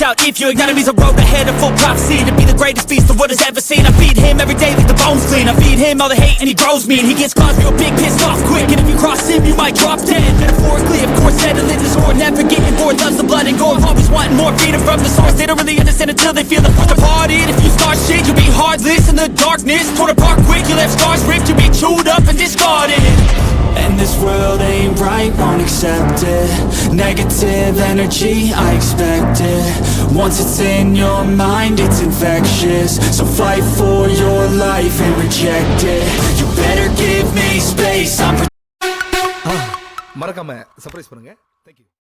watch out if your enemy's a road ahead of full prophecy. To be the greatest beast the world has ever seen. I feed him every day like the bones clean. I feed him all the hate and he grows me. And he gets cause real big, pissed off quick. And if you cross him, you might drop dead. Metaphorically, of course, settling the score. Never getting bored, loves the blood and gore. Always wanting more freedom from the source. They don't really understand until they feel the force departed. If you start shit, you'll be heartless in the darkness. Torn apart quick, you'll have scars ripped. You'll be chewed up and discarded. And this world ain't right, won't accept it. Negative energy, I expect it. Once it's in your mind, it's infectious. So fight for your life and reject it. You better give me space, I'm மறக்காம surprise பண்ணுங்க. Thank you.